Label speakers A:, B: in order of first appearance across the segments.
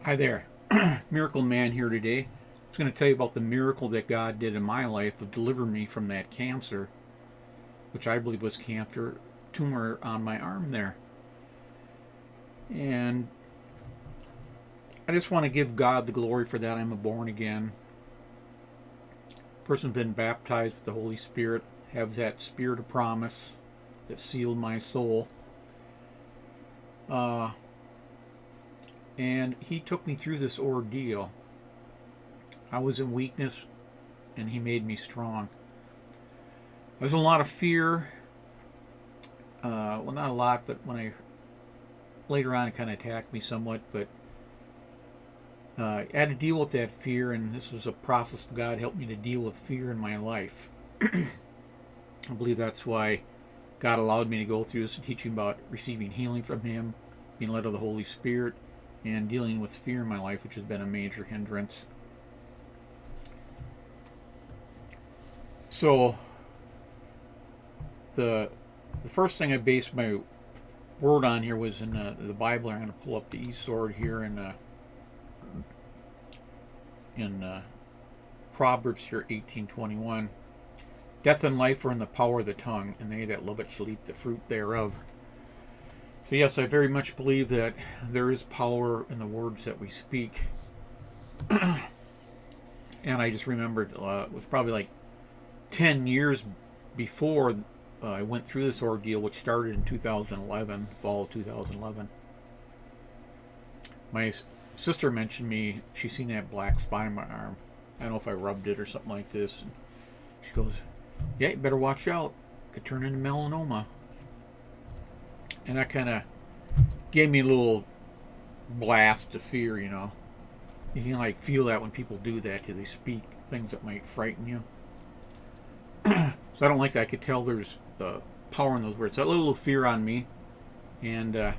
A: Hi there. Miracle Man here today. I was going to tell you about the miracle that God did in my life of delivering me from that cancer, which I believe was cancer tumor on my arm there. And I just want to give God the glory for that. I'm a born again person, been baptized with the Holy Spirit, has that spirit of promise that sealed my soul. And he took me through this ordeal. I was in weakness, and he made me strong. There's a lot of fear. Well, not a lot, but when I later on it kind of attacked me somewhat. But I had to deal with that fear, and this was a process of God helped me to deal with fear in my life. I believe that's why God allowed me to go through this, teaching about receiving healing from Him, being led of the Holy Spirit, and dealing with fear in my life, which has been a major hindrance. So the first thing I based my word on here was in the Bible. I'm going to pull up the e-sword here in Proverbs here, 18:21. Death and life are in the power of the tongue, and they that love it shall eat the fruit thereof. So yes, I very much believe that there is power in the words that we speak. And I just remembered it was probably like 10 years before I went through this ordeal, which started in 2011, fall of 2011. My sister mentioned me, she seen that black spot on my arm. I don't know if I rubbed it or something like this. And she goes, yeah, you better watch out. It could turn into melanoma. And that kind of gave me a little blast of fear, you know. You can like feel that when people do that, they speak things that might frighten you. So I don't like that. I could tell there's power in those words. That little fear on me. And I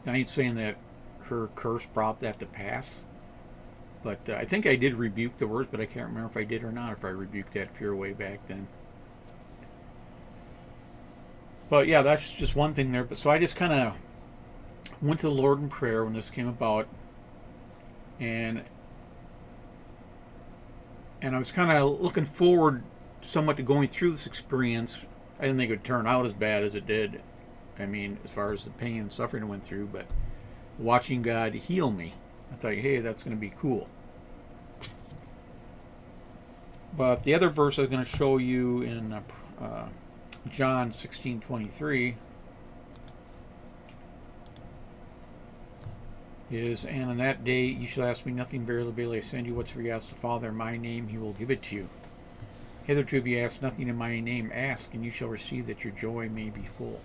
A: ain't saying that her curse brought that to pass. But I think I did rebuke the words, but I can't remember if I did or not, if I rebuked that fear way back then. But yeah, that's just one thing there. But so I just kind of went to the Lord in prayer when this came about, and I was kind of looking forward somewhat to going through this experience. I didn't think it would turn out as bad as it did. I mean, as far as the pain and suffering I went through, but watching God heal me, I thought, hey, that's going to be cool. But the other verse I was going to show you in John 16:23 is, and on that day you shall ask me nothing, verily, verily I send you whatsoever you ask the Father in my name, he will give it to you. Hitherto have you asked nothing in my name, ask, and you shall receive, that your joy may be full.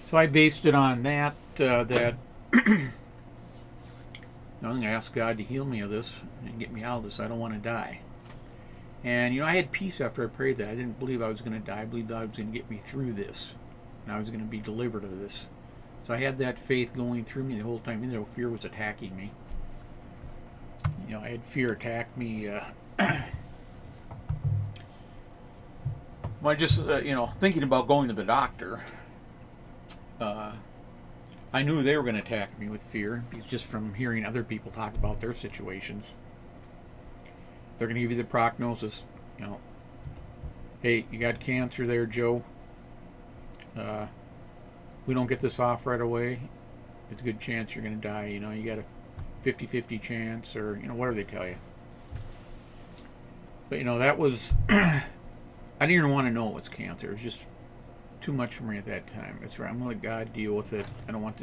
A: So I based it on that, that I'm going to ask God to heal me of this and get me out of this. I don't want to die. And, you know, I had peace after I prayed that. I didn't believe I was going to die. I believed God was going to get me through this. And I was going to be delivered of this. So I had that faith going through me the whole time. Even though fear was attacking me. You know, I had fear attack me. Well, just, you know, thinking about going to the doctor, I knew they were going to attack me with fear. Just from hearing other people talk about their situations. They're going to give you the prognosis, you know, hey, you got cancer there, Joe. We don't get this off right away, it's a good chance you're going to die. You know, you got a 50-50 chance, or, you know, whatever they tell you. But, you know, that was, I didn't even want to know it was cancer. It was just too much for me at that time. That's right. I'm going to let God deal with it. I don't want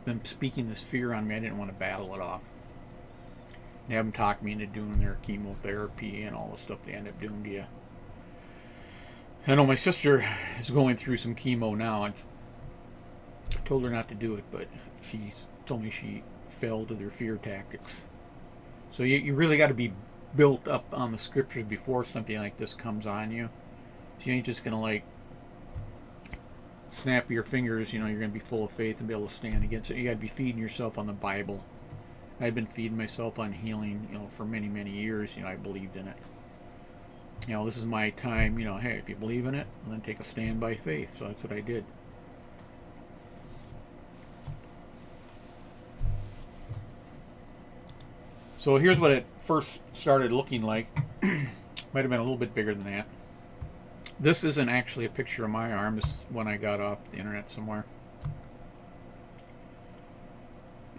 A: them speaking this fear on me. I didn't want to battle it off. And have them talk me into doing their chemotherapy and all the stuff they end up doing to you. I know my sister is going through some chemo now. I told her not to do it, but she told me she fell to their fear tactics. So you really got to be built up on the scriptures before something like this comes on you. So you ain't just going to like snap your fingers, you know, you're going to be full of faith and be able to stand against it. You got to be feeding yourself on the Bible. I've been feeding myself on healing, you know, for many, many years. You know, I believed in it. You know, this is my time, you know, hey, if you believe in it, then take a stand by faith. So that's what I did. So here's what it first started looking like. Might have been a little bit bigger than that. This isn't actually a picture of my arm. This is one I got off the internet somewhere.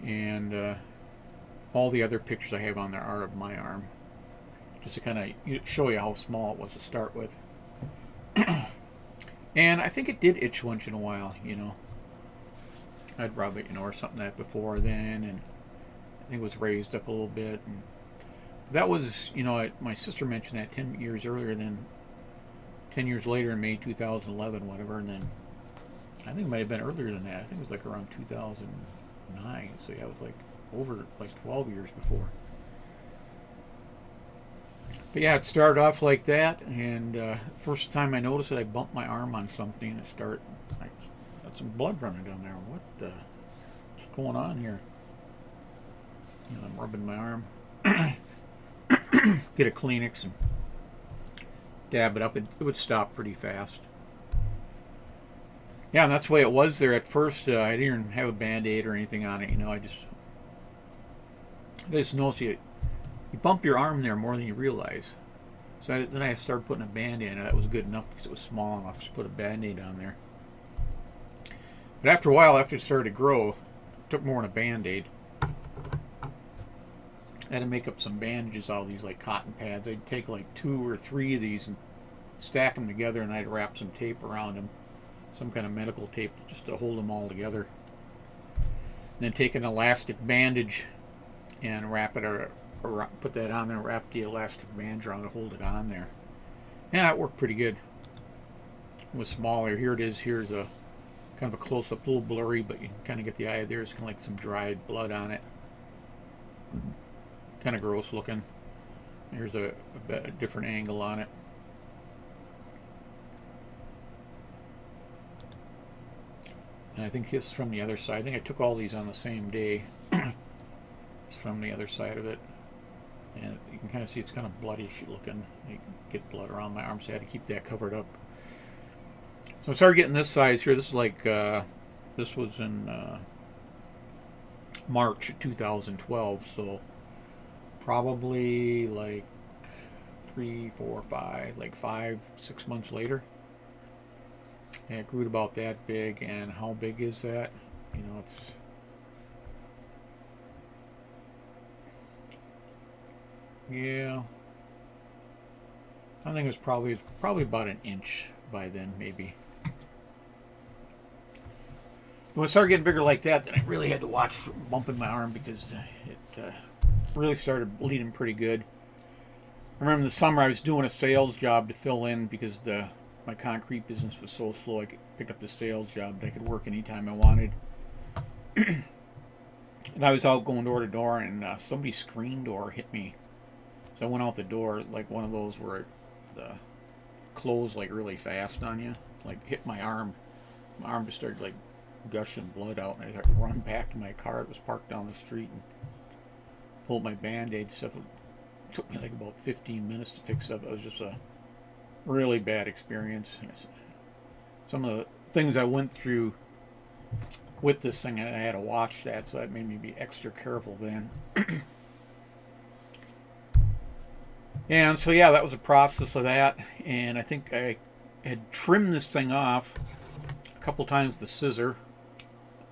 A: And all the other pictures I have on there are of my arm. Just to kind of show you how small it was to start with. And I think it did itch once in a while, you know. I'd rub it, you know, or something like that before then, and I think it was raised up a little bit. And that was, you know, my sister mentioned that 10 years earlier, then 10 years later in May 2011, whatever, and then I think it might have been earlier than that. I think it was like around 2009, so yeah, it was like over like 12 years before. But yeah, it started off like that, and first time I noticed it, I bumped my arm on something, and I got some blood running down there. What's going on here? You know, I'm rubbing my arm. Get a Kleenex and dab it up. It would stop pretty fast. Yeah, and that's the way it was there at first. I didn't even have a Band-Aid or anything on it. You know, I just noticed you bump your arm there more than you realize. So then I started putting a Band-Aid on it. That was good enough because it was small enough to put a Band-Aid on there. But after a while, after it started to grow, it took more than a Band-Aid. I had to make up some bandages out of these, like cotton pads. I'd take like 2 or 3 of these and stack them together, and I'd wrap some tape around them, some kind of medical tape, just to hold them all together. And then take an elastic bandage and wrap it, or put that on there, wrap the elastic bandage around to hold it on there. Yeah, that worked pretty good. It was smaller. Here it is. Here's a kind of a close-up, a little blurry, but you can kind of get the eye there. It's kind of like some dried blood on it. Kind of gross looking. Here's a different angle on it. And I think this is from the other side. I think I took all these on the same day. It's from the other side of it. And you can kind of see it's kind of bloodish looking. You can get blood around my arm, so I had to keep that covered up. So I started getting this size here. This is like, this was in March 2012, so probably like 3, 4, 5, like 5, 6 months later. And it grew to about that big. And how big is that? You know, it's yeah. I think it was probably about an inch by then, maybe. When it started getting bigger like that, then I really had to watch bumping my arm because it really started bleeding pretty good. I remember in the summer I was doing a sales job to fill in because my concrete business was so slow. I could pick up the sales job, but I could work anytime I wanted. And I was out going door to door, and somebody's screen door hit me. So I went out the door, like one of those where the close like really fast on you, like hit my arm. My arm just started like gushing blood out, and I had to run back to my car. It was parked down the street and pulled my Band-Aid stuff. It took me like about 15 minutes to fix up. It was just a really bad experience. Some of the things I went through with this thing, I had to watch that, so that made me be extra careful then. And so yeah, that was a process of that, and I think I had trimmed this thing off a couple times with the scissor.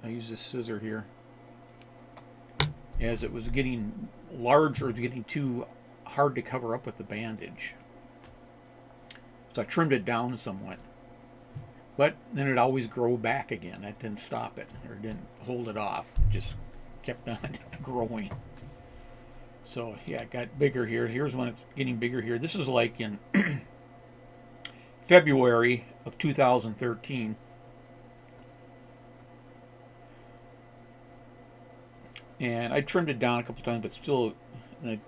A: I used this scissor here. As it was getting larger, it was getting too hard to cover up with the bandage. So I trimmed it down somewhat. But then it'd always grow back again. That didn't stop it, or didn't hold it off. It just kept on growing. So yeah, it got bigger here. Here's when it's getting bigger here. This is like in February of 2013. And I trimmed it down a couple times, but still, I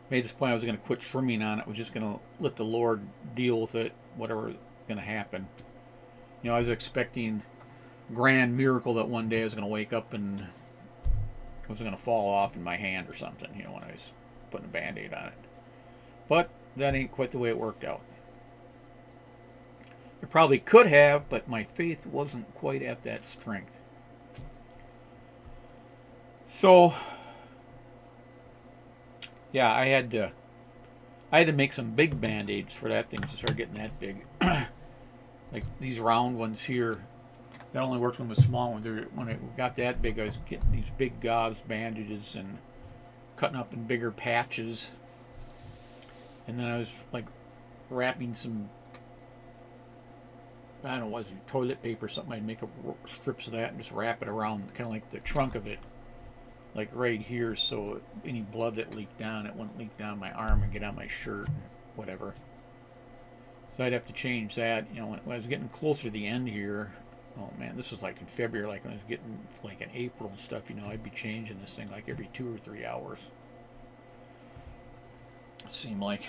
A: made this point I was going to quit trimming on it. I was just going to let the Lord deal with it, whatever was going to happen. You know, I was expecting a grand miracle that one day I was going to wake up and it was going to fall off in my hand or something, you know, when I was putting a Band-Aid on it. But that ain't quite the way it worked out. It probably could have, but my faith wasn't quite at that strength. So Yeah, I had to make some big band-aids for that thing to start getting that big. Like these round ones here, that only worked on the small ones. When it got that big, I was getting these big gauze bandages and cutting up in bigger patches. And then I was like wrapping some, I don't know, was it toilet paper or something? I'd make up strips of that and just wrap it around, kind of like the trunk of it, like right here, so any blood that leaked down, it wouldn't leak down my arm and get on my shirt and whatever. So I'd have to change that. You know, when I was getting closer to the end here, oh man, this was like in February, like when I was getting like in April and stuff, you know, I'd be changing this thing like every 2 or 3 hours. It seemed like.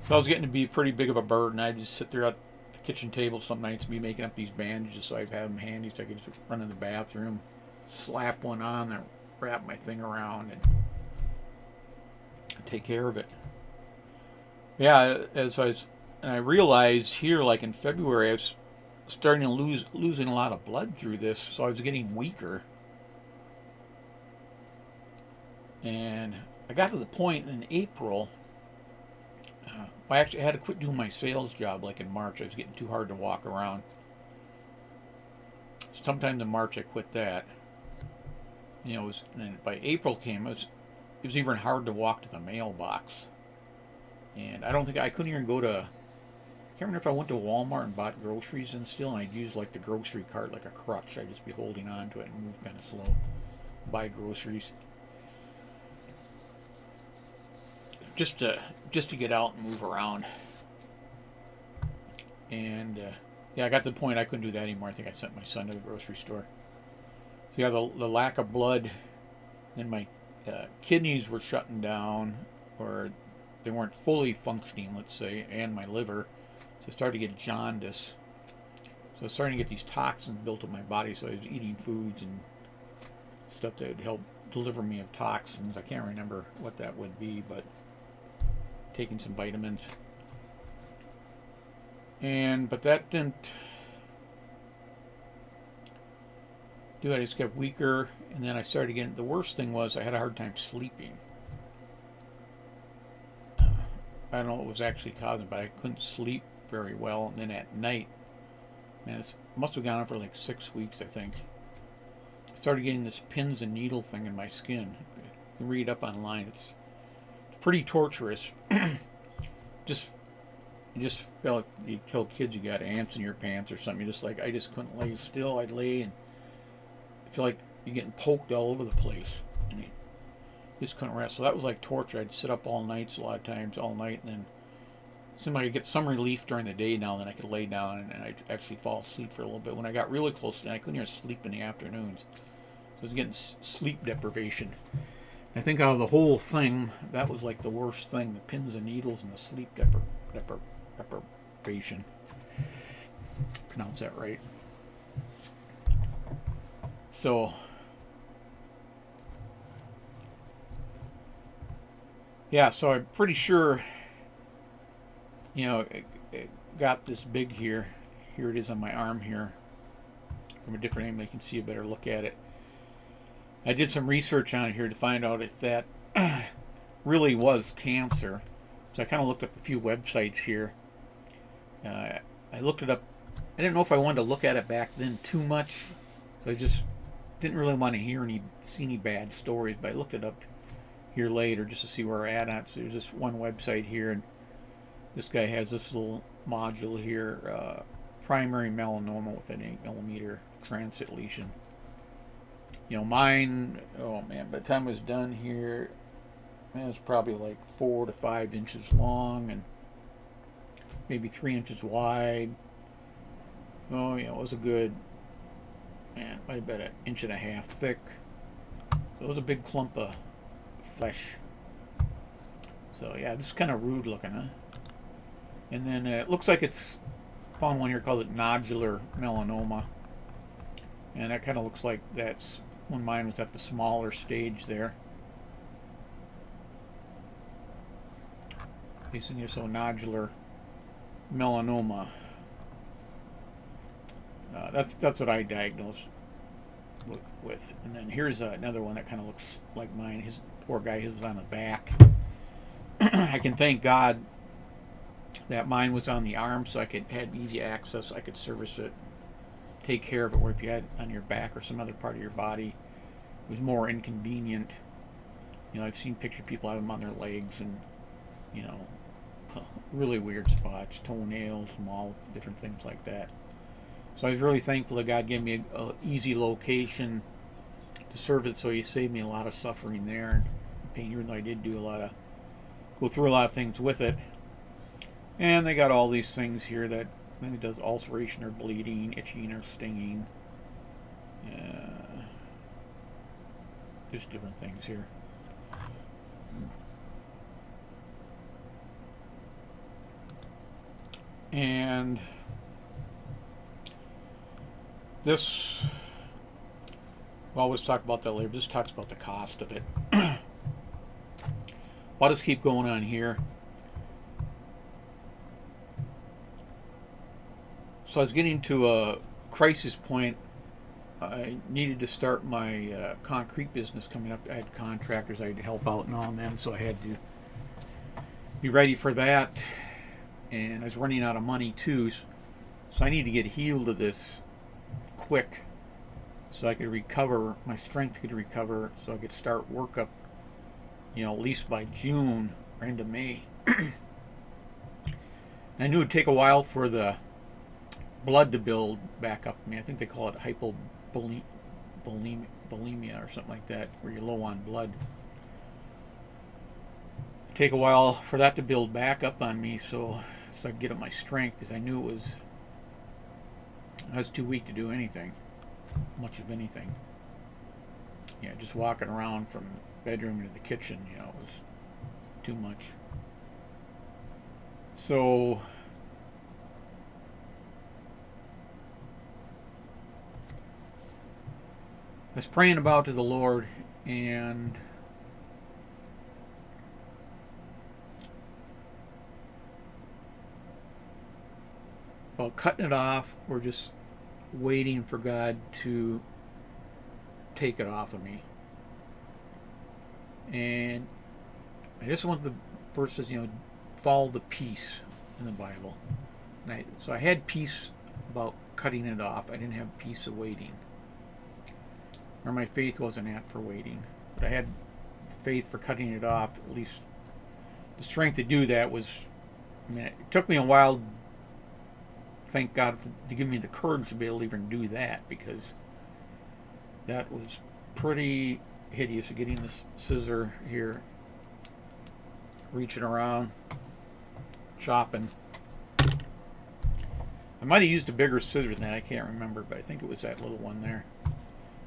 A: So I was getting to be pretty big of a burden. I'd just sit there at the kitchen table some nights and be making up these bandages so I'd have them handy so I could just run in the bathroom, slap one on, and wrap my thing around and take care of it. Yeah, and I realized here, like in February, I was starting to losing a lot of blood through this, so I was getting weaker. And I got to the point in April. I actually had to quit doing my sales job, like in March. I was getting too hard to walk around. Sometime in March, I quit that. You know, and by April came, it was even hard to walk to the mailbox. And I don't think I couldn't even go to. I can't remember if I went to Walmart and bought groceries and still, and I'd use like the grocery cart like a crutch. I'd just be holding on to it and move kind of slow, buy groceries. Just to get out and move around. And yeah, I got to the point I couldn't do that anymore. I think I sent my son to the grocery store. So yeah, the lack of blood, and my kidneys were shutting down, or they weren't fully functioning, let's say, and my liver. So I started to get jaundice. So I was starting to get these toxins built in my body. So I was eating foods and stuff that would help deliver me of toxins. I can't remember what that would be, but taking some vitamins. But that didn't do it. I just got weaker, and then I started getting, the worst thing was I had a hard time sleeping. I don't know what was actually causing it, but I couldn't sleep very well. And then at night, man, this must have gone on for like 6 weeks, I think. I started getting this pins and needle thing in my skin. You can read up online. It's pretty torturous. You just feel like you tell kids you got ants in your pants or something. You just like, I just couldn't lay still. I'd lay and I feel like you're getting poked all over the place, and you just couldn't rest. So that was like torture. I'd sit up all nights, a lot of times, all night, and then somebody would get some relief during the day now. Then I could lay down and I'd actually fall asleep for a little bit. When I got really close to it, I couldn't even sleep in the afternoons. So I was getting sleep deprivation. I think out of the whole thing, that was like the worst thing: the pins and needles and the sleep deprivation. Pronounce that right. So, yeah, so I'm pretty sure, you know, it got this big here. Here it is on my arm here. From a different angle, you can see a better look at it. I did some research on it here to find out if that really was cancer. So I kind of looked up a few websites here. I looked it up. I didn't know if I wanted to look at it back then too much. So I just didn't really want to see any bad stories. But I looked it up here later just to see where we're at. So there's this one website here, and this guy has this little module here, primary melanoma with an 8mm transit lesion. You know, mine, oh man, by the time I was done here, man, it was probably like 4 to 5 inches long and maybe 3 inches wide. Oh, yeah, it was a good, man, might have been 1.5 inches thick. So it was a big clump of flesh. So yeah, this is kind of rude looking, huh? And then it looks like it's, found one here called it Nodular Melanoma. And that kind of looks like that's when mine was at the smaller stage there. Facing here, so Nodular Melanoma. That's what I diagnosed with. And then here's another one that kind of looks like mine. His poor guy, his was on the back. I can thank God that mine was on the arm, so I had easy access. I could service it, take care of it. Where if you had it on your back or some other part of your body, it was more inconvenient. I've seen picture people have them on their legs, and really weird spots, toenails, mouth, different things like that. So I was really thankful that God gave me a easy location to serve it, so He saved me a lot of suffering there and pain, even though I did go through a lot of things with it. And they got all these things here that I think it does ulceration or bleeding, itching or stinging. Just different things here. And this, well, we'll just talk about that later. This talks about the cost of it. I'll just keep going on here. So I was getting to a crisis point. I needed to start my concrete business coming up. I had contractors I had to help out now and then, so I had to be ready for that. And I was running out of money too, so I need to get healed of this quick so I could recover, my strength could recover, so I could start work up, at least by June or into May. I knew it would take a while for the blood to build back up. I think they call it hypobulimia or something like that, where you're low on blood. It'd take a while for that to build back up on me, so I could get up my strength, because I knew I was too weak to do anything, much of anything. Just walking around from the bedroom to the kitchen, it was too much. So I was praying about to the Lord, and about cutting it off, or just waiting for God to take it off of me. And I just want the verses, follow the peace in the Bible. So I had peace about cutting it off. I didn't have peace of waiting. Or my faith wasn't at for waiting. But I had faith for cutting it off. At least the strength to do that was, it took me a while, thank God, to give me the courage to be able to even do that, because that was pretty hideous, getting this scissor here, reaching around, chopping. I might have used a bigger scissor than that, I can't remember, but I think it was that little one there.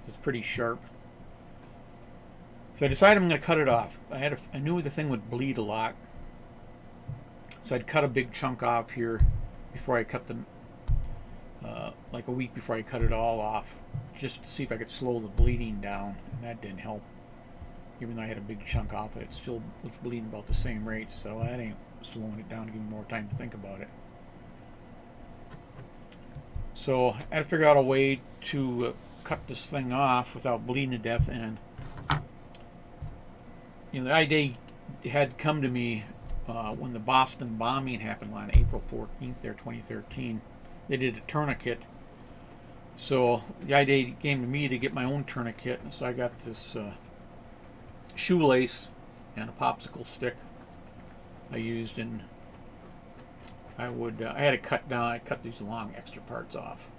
A: It's pretty sharp. So I decided I'm going to cut it off. I knew the thing would bleed a lot, so I'd cut a big chunk off here before I cut them, like a week before I cut it all off, just to see if I could slow the bleeding down, and that didn't help. Even though I had a big chunk off it still was bleeding about the same rate, so that ain't slowing it down to give me more time to think about it. So I had to figure out a way to cut this thing off without bleeding to death, and the idea had come to me when the Boston bombing happened on April 14th there, 2013. They did a tourniquet, so the idea came to me to get my own tourniquet. So I got this shoelace and a popsicle stick I used, and I had it cut down. I cut these long extra parts off,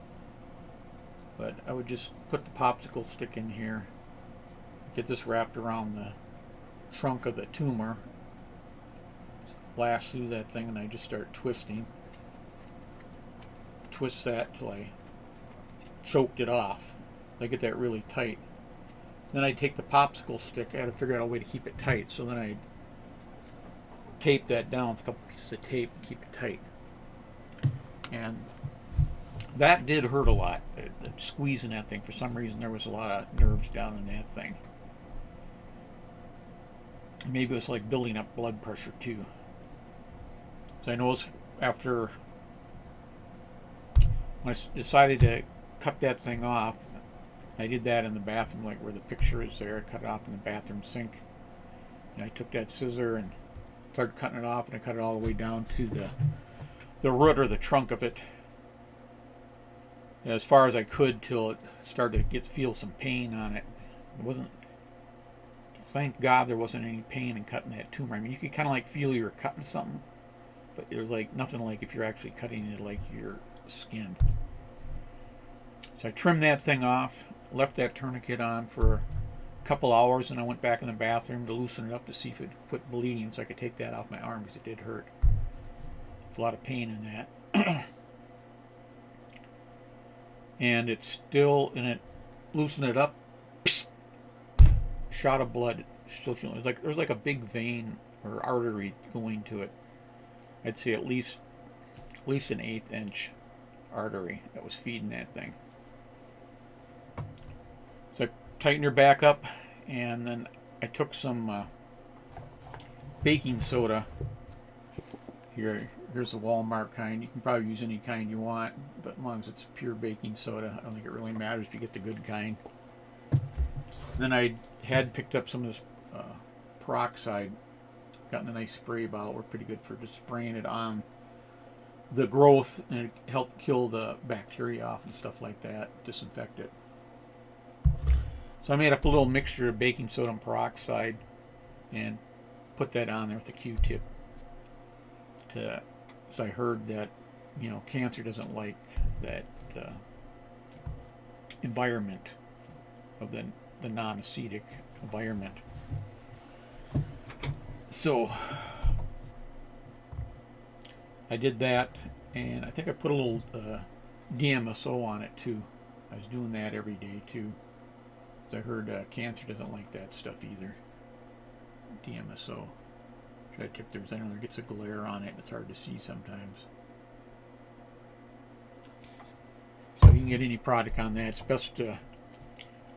A: but I would just put the popsicle stick in here, get this wrapped around the trunk of the tumor, lash through that thing, and I just start twisting. Twist that till I choked it off. I get that really tight. Then I'd take the popsicle stick. I had to figure out a way to keep it tight. So then I'd tape that down with a couple pieces of tape and keep it tight. And that did hurt a lot. Squeezing that thing. For some reason, there was a lot of nerves down in that thing. Maybe it was like building up blood pressure too. So I noticed after when I decided to cut that thing off, I did that in the bathroom, like where the picture is there. I cut it off in the bathroom sink. And I took that scissor and started cutting it off, and I cut it all the way down to the root or the trunk of it, as far as I could, till it started to feel some pain on it. It wasn't. Thank God there wasn't any pain in cutting that tumor. I mean, you could kind of like feel you were cutting something, but there's like nothing like if you're actually cutting it like your skin. So I trimmed that thing off, left that tourniquet on for a couple hours, and I went back in the bathroom to loosen it up to see if it quit bleeding so I could take that off my arm, because it did hurt. There's a lot of pain in that. And it's still, and it loosened it up, shot of blood. Still, there's like a big vein or artery going to it. I'd say at least an 1/8 inch artery that was feeding that thing. So I tightened her back up, and then I took some baking soda. Here's the Walmart kind. You can probably use any kind you want, but as long as it's pure baking soda, I don't think it really matters if you get the good kind. Then I had picked up some of this peroxide, got in a nice spray bottle. We're pretty good for just spraying it on the growth, and it helped kill the bacteria off and stuff like that, disinfect it. So I made up a little mixture of baking soda and peroxide and put that on there with a Q-tip. So I heard that, cancer doesn't like that environment of the non-acidic environment. So I did that, and I think I put a little DMSO on it too. I was doing that every day too, because I heard cancer doesn't like that stuff either. DMSO. Try to check there's anything that gets a glare on it, and it's hard to see sometimes. So you can get any product on that. It's best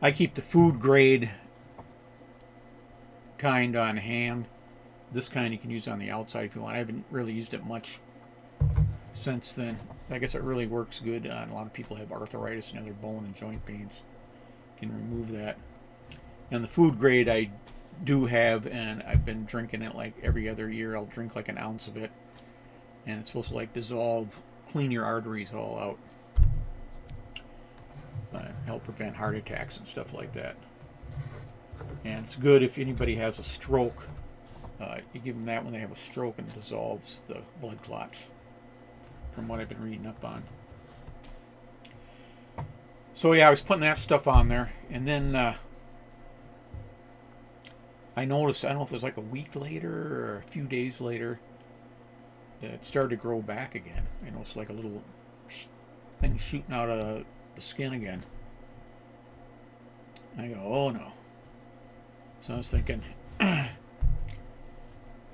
A: I keep the food grade kind on hand. This kind you can use on the outside if you want. I haven't really used it much since then. I guess it really works good on a lot of people who have arthritis and other bone and joint pains. You can remove that. And the food grade I do have, and I've been drinking it like every other year. I'll drink like an ounce of it, and it's supposed to like dissolve, clean your arteries all out, help prevent heart attacks and stuff like that. And it's good if anybody has a stroke. You give them that when they have a stroke, and it dissolves the blood clots, from what I've been reading up on. So yeah, I was putting that stuff on there, and then I noticed, I don't know if it was like a week later or a few days later, it started to grow back again. I noticed like a little thing shooting out of the skin again. And I go, oh no. So I was thinking,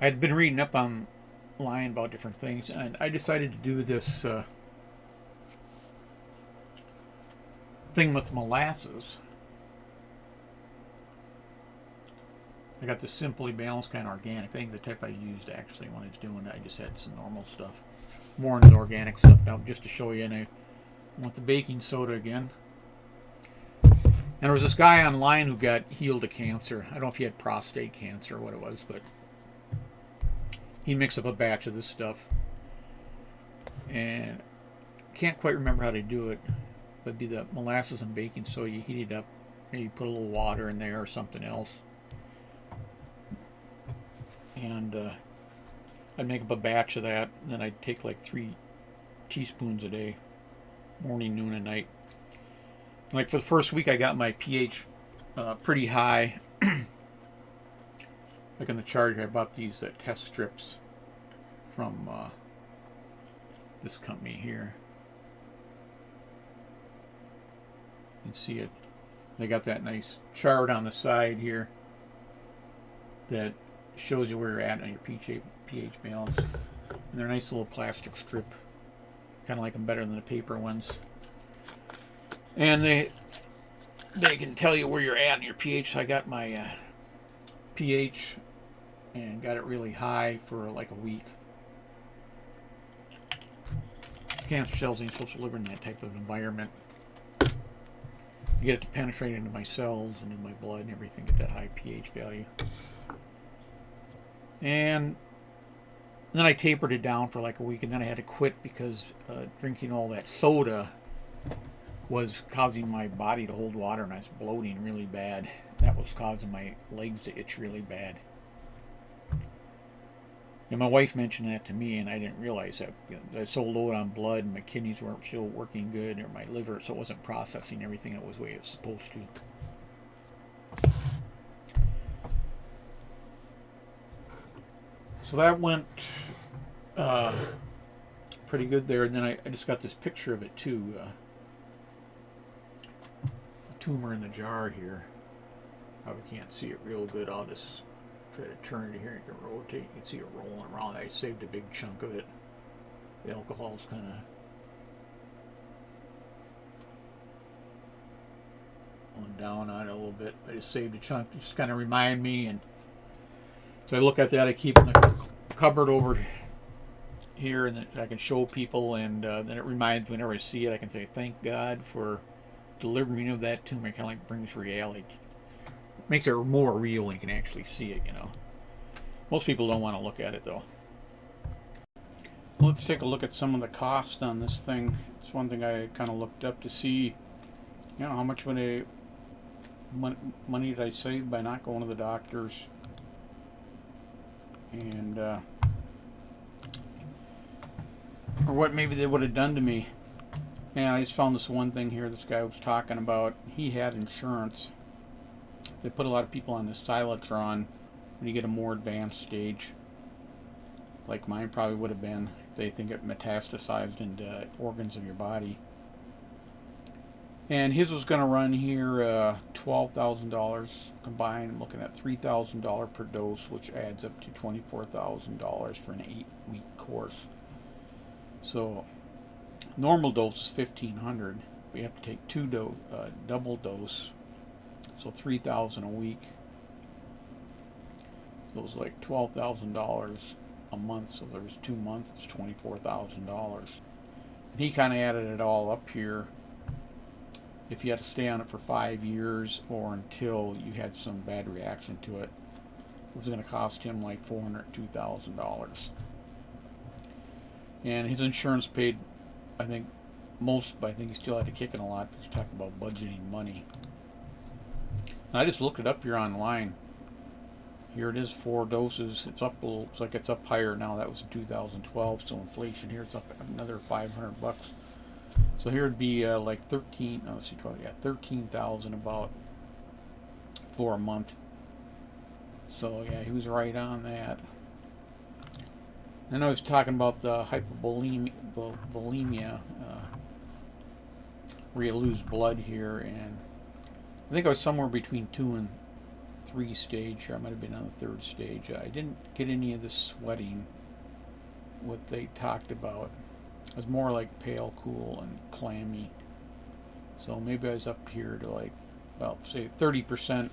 A: I'd been reading up online about different things, and I decided to do this thing with molasses. I got the Simply Balanced kind of organic thing, the type I used actually when I was doing it. I just had some normal stuff, more into the organic stuff now, just to show you. And I want the baking soda again. And there was this guy online who got healed of cancer. I don't know if he had prostate cancer or what it was, but he mixed up a batch of this stuff. And can't quite remember how to do it, but it'd be the molasses and baking soda. You heat it up, maybe put a little water in there or something else. And I'd make up a batch of that, and then I'd take like 3 teaspoons a day, morning, noon, and night. Like for the first week, I got my pH pretty high. Like in the charger, I bought these test strips from this company here. You can see it. They got that nice chart on the side here that shows you where you're at on your pH balance. And they're a nice little plastic strip. Kind of like them better than the paper ones. And they can tell you where you're at in your pH. So I got my pH and got it really high for like a week. Cancer cells ain't supposed to live in that type of environment. get it to penetrate into my cells and in my blood and everything, get that high pH value. And then I tapered it down for like a week, and then I had to quit because drinking all that soda was causing my body to hold water, and I was bloating really bad. That was causing my legs to itch really bad. And my wife mentioned that to me, and I didn't realize that. I was so low on blood, and my kidneys weren't still working good, or my liver, so it wasn't processing everything the way it was supposed to. So that went pretty good there, and then I just got this picture of it too. A tumor in the jar here. Probably can't see it real good. I'll just try to turn it here. You can rotate. You can see it rolling around. I saved a big chunk of it. The alcohol's kind of going down on it a little bit. I just saved a chunk just to kind of remind me. And so I look at that. I keep in the cupboard over here, and I can show people. And then it reminds me whenever I see it, I can say, "Thank God for delivering me of that tumor." It kind of like brings reality. Makes it more real when you can actually see it, you know. Most people don't want to look at it, though. Let's take a look at some of the cost on this thing. It's one thing I kind of looked up to see, how much money did I save by not going to the doctors, and or what maybe they would have done to me. And I just found this one thing here. This guy was talking about. He had insurance. They put a lot of people on the Silotron when you get a more advanced stage, like mine probably would have been. They think it metastasized into organs of your body. And his was going to run here $12,000 combined. I'm looking at $3,000 per dose, which adds up to $24,000 for an 8-week course. So normal dose is $1,500. We have to take double dose. So $3,000 a week. So it was like $12,000 a month. So there was 2 months. It's $24,000. And he kind of added it all up here. If you had to stay on it for 5 years or until you had some bad reaction to it, it was going to cost him like $402,000. And his insurance paid, I think, most, but I think he still had to kick in a lot because you're talking about budgeting money. And I just looked it up here online. Here it is, 4 doses. It's up a little, looks like it's up higher now. That was in 2012, so inflation here, it's up another $500. So here it'd be like 13,000 about for a month. So yeah, he was right on that. And I was talking about the hypovolemia, where you lose blood here, and I think I was somewhere between 2 and 3 stage here. I might have been on the 3rd stage. I didn't get any of the sweating, what they talked about. It was more like pale, cool, and clammy. So maybe I was up here to like, well, say 30%.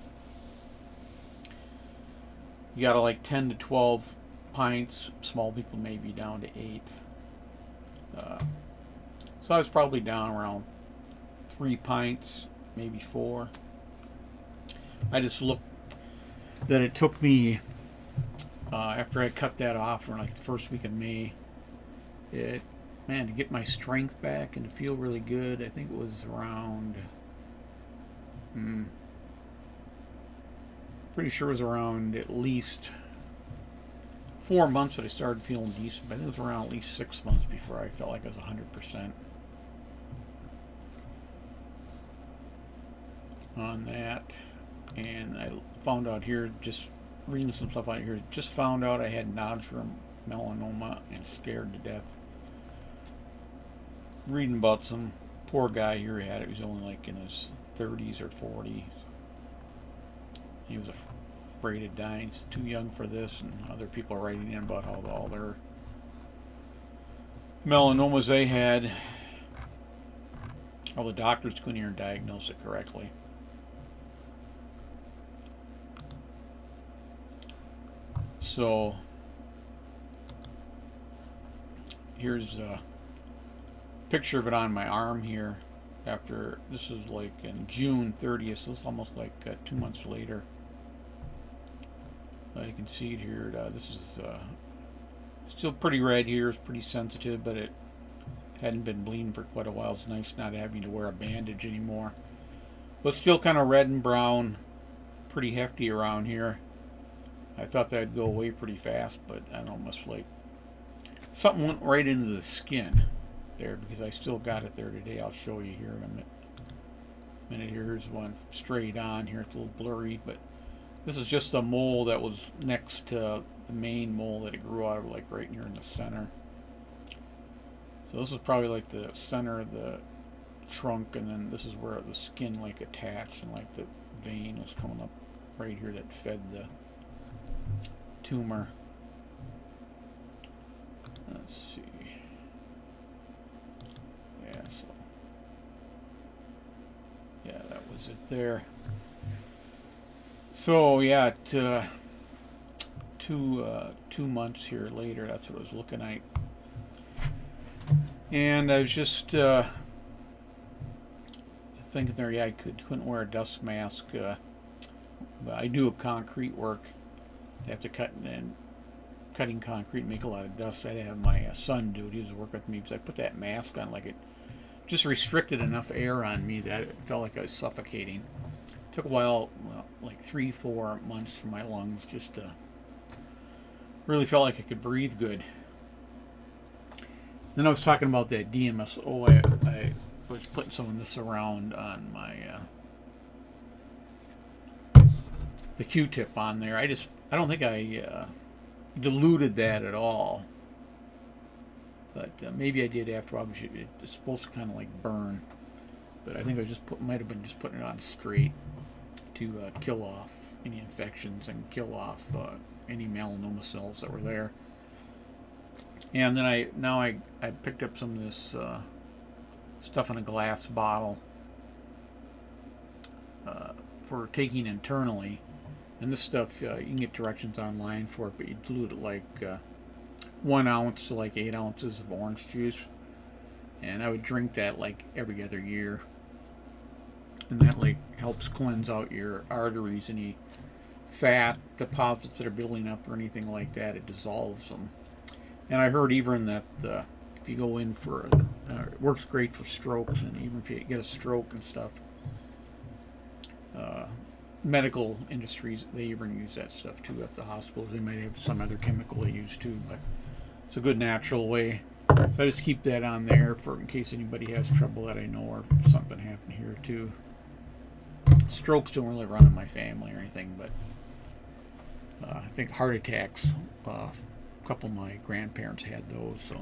A: You got to like 10 to 12 pints. Small people may be down to 8. So I was probably down around 3 pints, maybe 4. I just looked that it took me, after I cut that off for like the first week of May, to get my strength back and to feel really good, I think it was around, pretty sure it was around at least 4 months that I started feeling decent, but I think it was around at least 6 months before I felt like I was 100% on that. And I found out here, just reading some stuff out here, just found out I had nodular melanoma and scared to death. Reading about some poor guy here who had it. He was only like in his 30s or 40s. He was afraid of dying. He's too young for this, and other people are writing in about how all their melanomas they had, all the doctors couldn't even diagnose it correctly. So here's a picture of it on my arm here. after, this is like in June 30th, so it's almost like 2 months later. You can see it here. This is still pretty red here. It's pretty sensitive, but it hadn't been bleeding for quite a while. It's nice not having to wear a bandage anymore. But still kind of red and brown, pretty hefty around here. I thought that'd go away pretty fast, but I don't know, must like something went right into the skin there, because I still got it there today. I'll show you here in a minute. Here's one straight on here. It's a little blurry, but this is just a mole that was next to the main mole that it grew out of, like right here in the center. So this is probably like the center of the trunk, and then this is where the skin like attached, and like the vein was coming up right here that fed the tumor. Let's see. Yeah, so yeah, that was it there. So yeah, 2 months here later, that's what I was looking at. And I was just thinking there, yeah, I couldn't wear a dust mask. But I do concrete work. I have to cutting concrete and make a lot of dust. I had to have my son do it. He was working with me, because I put that mask on, like it just restricted enough air on me that it felt like I was suffocating. It took a while, well, like 3-4 months for my lungs just to really felt like I could breathe good. Then I was talking about that DMSO. I was putting some of this around on my the Q-tip on there. I don't think I diluted that at all, but maybe I did after all. It's supposed to kind of like burn, but I think I might have been just putting it on straight to kill off any infections and kill off any melanoma cells that were there. And then I picked up some of this stuff in a glass bottle for taking internally. And this stuff, you can get directions online for it, but you dilute it like 1 ounce to like 8 ounces of orange juice. And I would drink that like every other year. And that like helps cleanse out your arteries, any fat deposits that are building up or anything like that. It dissolves them. And I heard even that if you go in for it works great for strokes, and even if you get a stroke and stuff, medical industries, they even use that stuff too at the hospitals. They might have some other chemical they use too, but it's a good natural way. So I just keep that on there for in case anybody has trouble that I know, or if something happened here too. Strokes don't really run in my family or anything, but I think heart attacks, a couple of my grandparents had those. So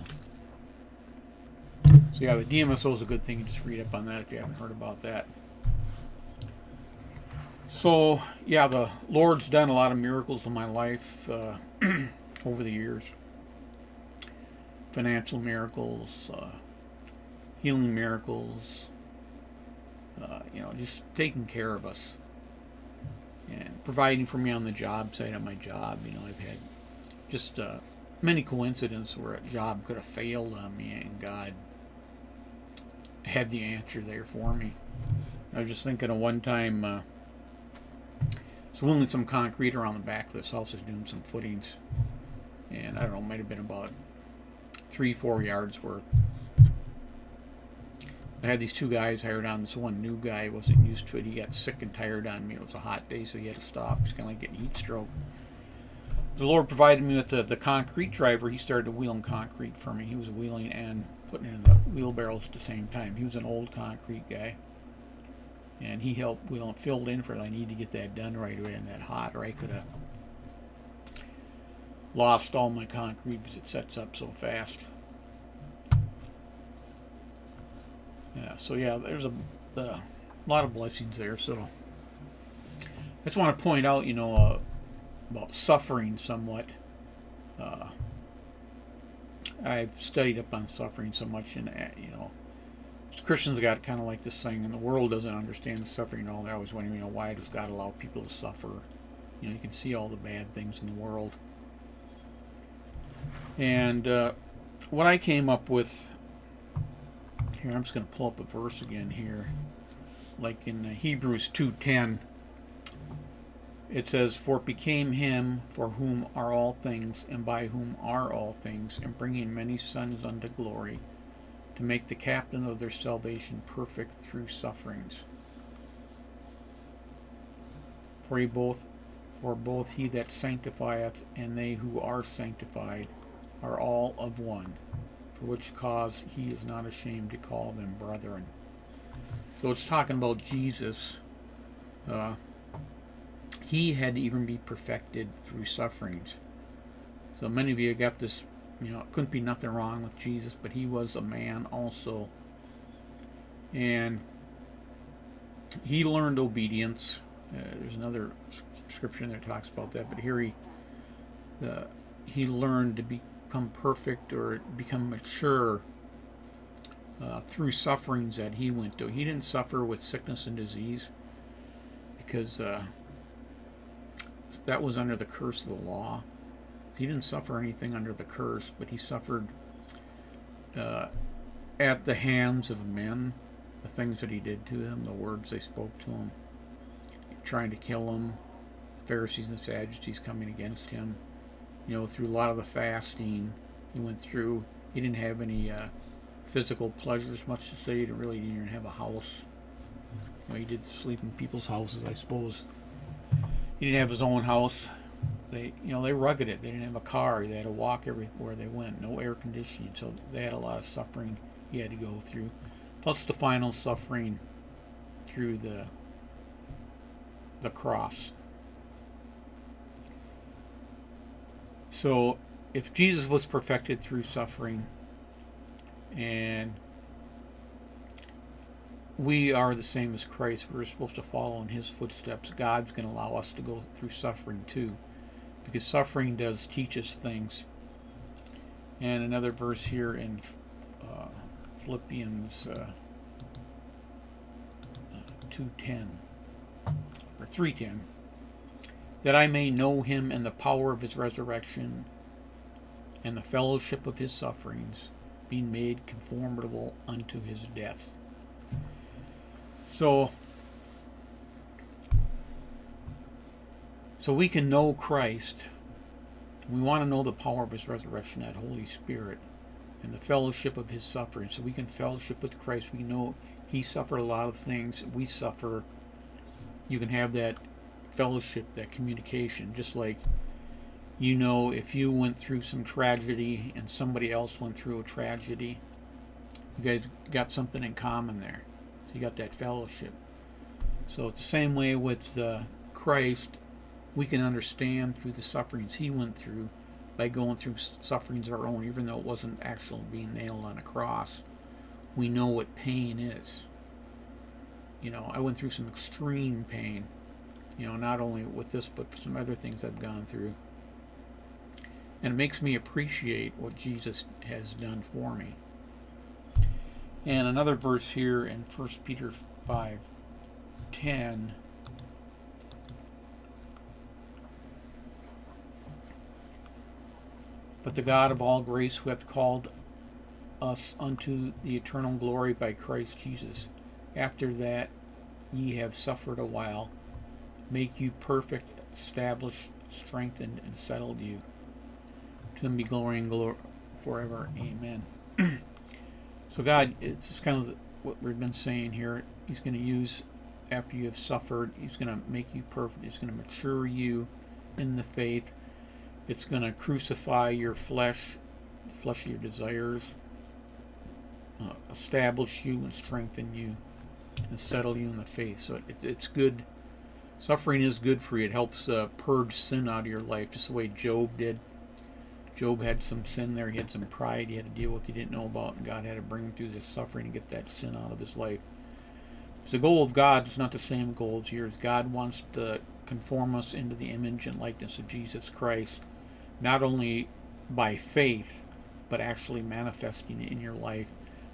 A: yeah, the DMSO is a good thing. You just read up on that if you haven't heard about that. So yeah, the Lord's done a lot of miracles in my life over the years. Financial miracles, healing miracles, just taking care of us and providing for me on the job site, on my job. I've had just many coincidences where a job could have failed on me and God had the answer there for me. I was just thinking of one time, I was wheeling some concrete around the back of this house. I was doing some footings, and I don't know, it might have been about 3-4 yards worth. I had these 2 guys hired on. This one new guy wasn't used to it. He got sick and tired on me. It was a hot day, so he had to stop. He's kind of like getting heat stroke. The Lord provided me with the concrete driver. He started wheeling concrete for me. He was wheeling and putting it in the wheelbarrows at the same time. He was an old concrete guy, and he helped wheel and filled in for it. I need to get that done right away and that hot, or I could have lost all my concrete because it sets up so fast. Yeah, so yeah, there's a lot of blessings there. So I just want to point out, about suffering somewhat. I've studied up on suffering so much, and Christians got kind of like this thing, and the world doesn't understand suffering and all. They're always wondering, why does God allow people to suffer? You can see all the bad things in the world. And what I came up with Here, I'm just going to pull up a verse again here. Like in Hebrews 2:10, it says, "For it became him for whom are all things, and by whom are all things, and bringing many sons unto glory, to make the captain of their salvation perfect through sufferings. For both he that sanctifieth and they who are sanctified are all of one, for which cause he is not ashamed to call them brethren." So it's talking about Jesus. He had to even be perfected through sufferings. So many of you got this, it couldn't be nothing wrong with Jesus, but he was a man also. And he learned obedience. There's another scripture that talks about that, but here he learned to become perfect or become mature through sufferings that he went through. He didn't suffer with sickness and disease because that was under the curse of the law. He didn't suffer anything under the curse, but he suffered at the hands of men, the things that he did to him, the words they spoke to him, trying to kill him, Pharisees and Sadducees coming against him. Through a lot of the fasting he went through, he didn't have any physical pleasures, much to say. He didn't even have a house. He did sleep in people's houses, I suppose. He didn't have his own house. They rugged it. They didn't have a car. They had to walk everywhere they went. No air conditioning, so they had a lot of suffering he had to go through. Plus the final suffering through the cross. So if Jesus was perfected through suffering, and we are the same as Christ, we're supposed to follow in his footsteps, God's going to allow us to go through suffering too, because suffering does teach us things. And another verse here in Philippians 2:10 or 3:10, "that I may know him and the power of his resurrection and the fellowship of his sufferings, being made conformable unto his death." So we can know Christ. We want to know the power of his resurrection, that Holy Spirit, and the fellowship of his suffering. So we can fellowship with Christ. We know he suffered a lot of things. We suffer. You can have that fellowship, that communication, just like if you went through some tragedy and somebody else went through a tragedy, you guys got something in common there. So you got that fellowship. So it's the same way with Christ. We can understand through the sufferings he went through by going through sufferings of our own, even though it wasn't actual being nailed on a cross. We know what pain is. I went through some extreme pain, not only with this, but some other things I've gone through. And it makes me appreciate what Jesus has done for me. And another verse here in 1 Peter 5:10. "But the God of all grace, who hath called us unto the eternal glory by Christ Jesus, after that ye have suffered a while, make you perfect, establish, strengthened, and settled you. To him be glory and glory forever. Amen." So God, it's just kind of what we've been saying here. He's going to use, after you have suffered, he's going to make you perfect. He's going to mature you in the faith. It's going to crucify your flesh, the flesh of your desires, establish you and strengthen you, and settle you in the faith. So it's good. Suffering is good for you. It helps purge sin out of your life, just the way Job did. Job had some sin there. He had some pride he had to deal with he didn't know about, and God had to bring him through this suffering and get that sin out of his life. So the goal of God is not the same goal as yours. God wants to conform us into the image and likeness of Jesus Christ, not only by faith, but actually manifesting it in your life,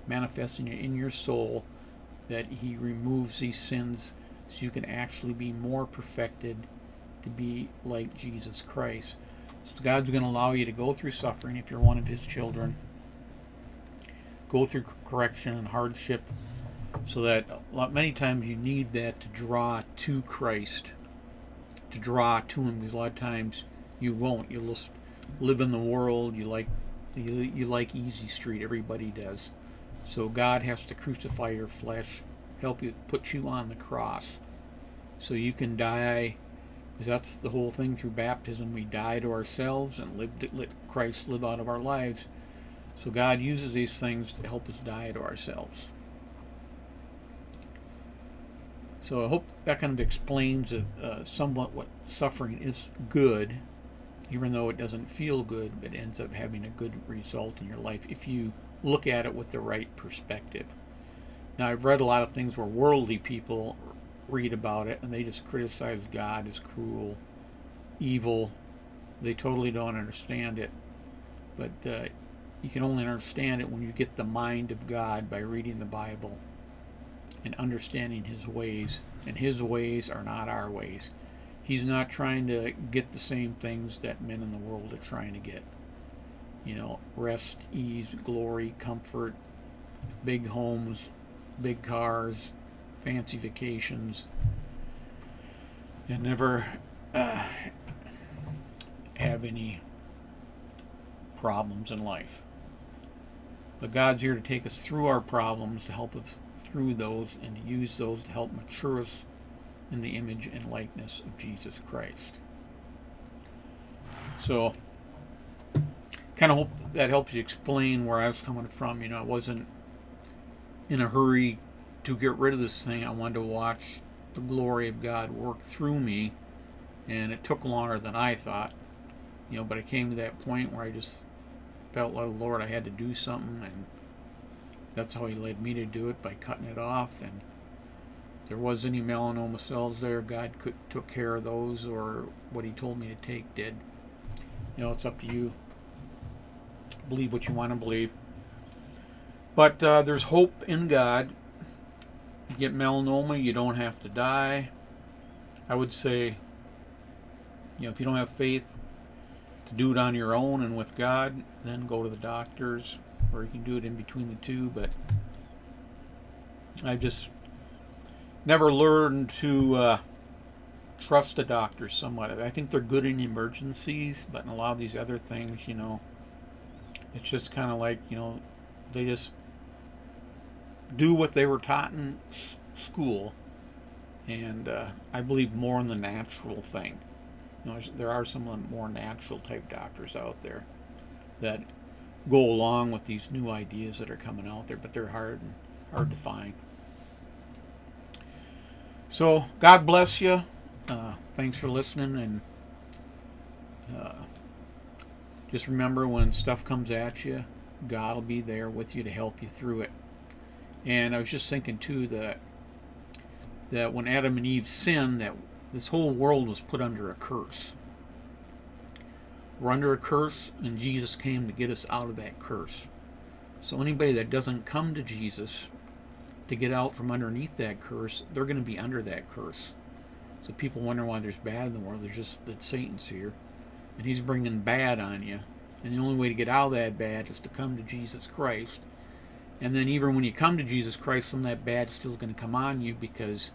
A: manifesting it in your soul, that he removes these sins so you can actually be more perfected to be like Jesus Christ. So God's going to allow you to go through suffering if you're one of his children. go through correction and hardship, so that many times you need that to draw to Christ, to draw to Him. Because a lot of times you won't. You'll just live in the world. You like easy street. Everybody does. So God has to crucify your flesh, help you, put you on the cross, so you can die. Because that's the whole thing through baptism. We die to ourselves and let Christ live out of our lives. So God uses these things to help us die to ourselves. So I hope that kind of explains somewhat what suffering is good, even though it doesn't feel good, but ends up having a good result in your life if you look at it with the right perspective. Now, I've read a lot of things where worldly people read about it and they just criticize God as cruel, evil. They totally don't understand it. But you can only understand it when you get the mind of God by reading the Bible and understanding His ways. And His ways are not our ways. He's not trying to get the same things that men in the world are trying to get. You know, rest, ease, glory, comfort, big homes, big cars, fancy vacations, and never have any problems in life. But God's here to take us through our problems, to help us through those, and to use those to help mature us in the image and likeness of Jesus Christ. So, kind of hope that helps you explain where I was coming from. You know, I wasn't in a hurry to get rid of this thing. I wanted to watch the glory of God work through me, and it took longer than I thought. You know, but I came to that point where I just felt like, Lord, I had to do something, and that's how He led me to do it, by cutting it off. And if there was any melanoma cells there, God took care of those, or what He told me to take did. You know, it's up to you. Believe what you want to believe. But there's hope in God. You get melanoma, you don't have to die. I would say, you know, if you don't have faith to do it on your own and with God, then go to the doctors, or you can do it in between the two. But I've just never learned to trust the doctors somewhat. I think they're good in emergencies, but in a lot of these other things, you know, it's just kind of like, you know, they just do what they were taught in school. And I believe more in the natural thing. You know, there are some more natural type doctors out there that go along with these new ideas that are coming out there, but they're hard to find. So God bless you. Thanks for listening, and just remember, when stuff comes at you, God will be there with you to help you through it. And I was just thinking too that when Adam and Eve sinned, that this whole world was put under a curse. We're under a curse, and Jesus came to get us out of that curse. So anybody that doesn't come to Jesus to get out from underneath that curse, they're going to be under that curse. So people wonder why there's bad in the world. There's just that Satan's here, and he's bringing bad on you. And the only way to get out of that bad is to come to Jesus Christ. And then even when you come to Jesus Christ, some of that bad is still going to come on you, because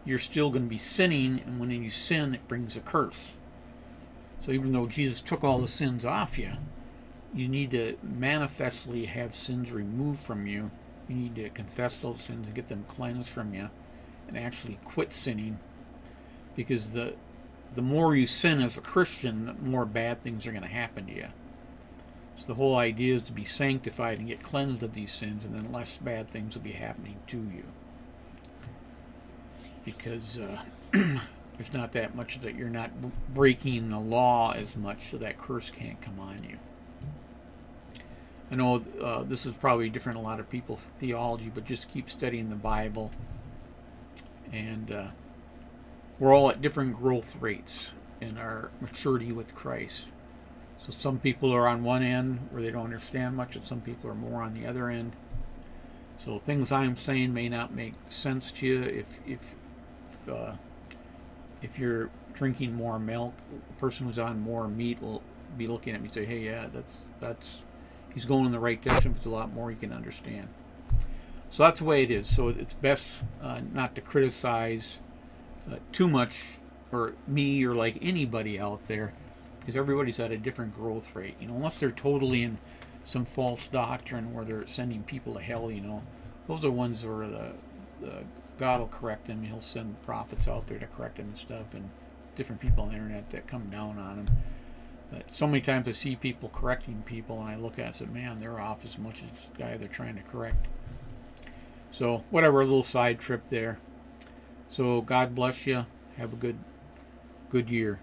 A: you're still going to be sinning, and when you sin, it brings a curse. So even though Jesus took all the sins off you, you need to manifestly have sins removed from you. You need to confess those sins and get them cleansed from you, and actually quit sinning, because the more you sin as a Christian, the more bad things are going to happen to you. So the whole idea is to be sanctified and get cleansed of these sins, and then less bad things will be happening to you. Because there's not that much that you're not breaking the law as much, so that curse can't come on you. I know this is probably different in a lot of people's theology, but just keep studying the Bible. And we're all at different growth rates in our maturity with Christ. So some people are on one end where they don't understand much, and some people are more on the other end. So things I'm saying may not make sense to you. If you're drinking more milk, a person who's on more meat will be looking at me and say, "Hey, yeah, that's he's going in the right direction, but there's a lot more he can understand. So that's the way it is. So it's best not to criticize too much, or me, or like anybody out there, because everybody's at a different growth rate. Unless they're totally in some false doctrine where they're sending people to hell. Those are ones where the God will correct them. He'll send prophets out there to correct them and stuff, and different people on the internet that come down on them. But so many times I see people correcting people, and I look at it and say, man, they're off as much as this guy they're trying to correct. So whatever, a little side trip there. So God bless you. Have a good year.